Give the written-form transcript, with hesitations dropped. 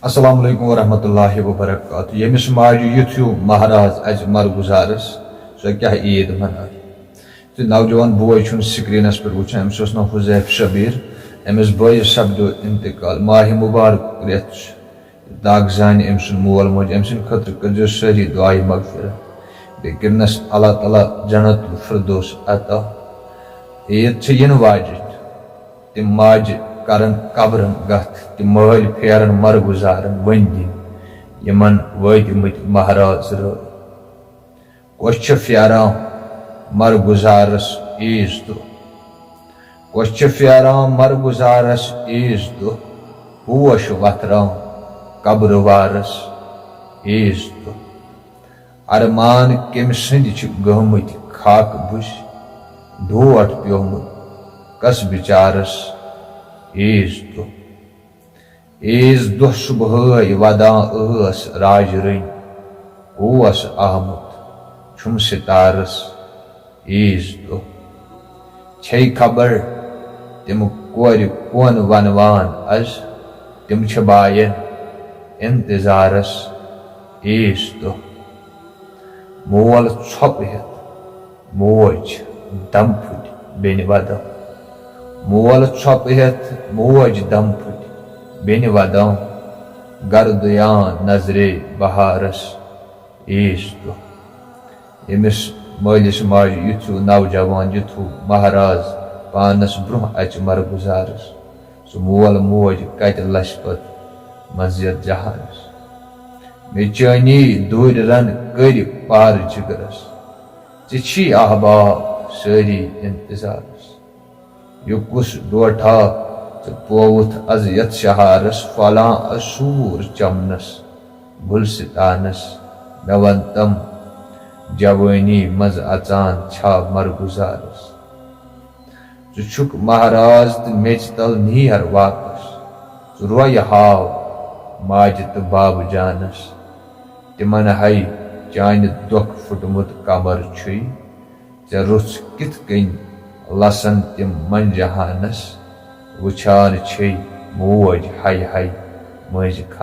अस्सलाम वालेकुम वरहमतुल्लाहि वबरकातुहू। यमिस माजु युथ्यू महाराज अज मरगुजारस सो क्या ईद मना तो नौजवान बोय स्क्रीनस पे वुचान अमिस नाव हुजैफ शबीर अमिस बॉयस सपदो इंतकाल माह मुबारक रेत दाग जान अम मोल मोज अम खतर कर सारी दुआ मगफिरत बे करनस अल्लाह ताला जन्नतुल फिरदौस अता। ईद इन वाज तिम माज करन कब्रन गथ तिम मल फेरन मरगुजारन वन दिन यमन वतमत महाराज रो कोश फेरान मरगुजारस ईज दो कोश फेरान मरगुजारस ईज दो पोश वथरान कब्रवारस ईज दो अरमान कम सद गमत खाक बुश ढोट प्योमुत कस बिचारस ईज दो ईज दो सुबह वदान राज रन ओस आहमुत छुम सितारस ईज दो छे खबर तिम कोर कोन वनवान अज तिम बायन इंतजारस ईज दो मोल छप हेत मोज दम फुट बेन वदम मोल छप हेत मोज दम फुट बेन वदम गर्दयान नजरे बहारस ईज दो यमिस मलिस माज युथ्यू नौजवान युथ्यू महाराज पानस ब्रोह अच मरगुजारस सो मोल मोज कत लशपत मस्जिद जहानस मे चानी दूर रन कर पार जिगरस ची अहबाब सारी इंतजारस यु कुस डोठा पोवुथ अज यथ शहारस फला असूर चमनस गुलसितानस मे वन तम जवानी मज अचान छा मरगुजारस छुक महाराज तो मेच तल नीहर वापस रोय हाव माज तो बाब जानस तिमन हई चान दुख फुटमुत कमर छुई चे रुच कित कन लसन तिम मन जहानस वुचान छे मोज हई हई मज खा।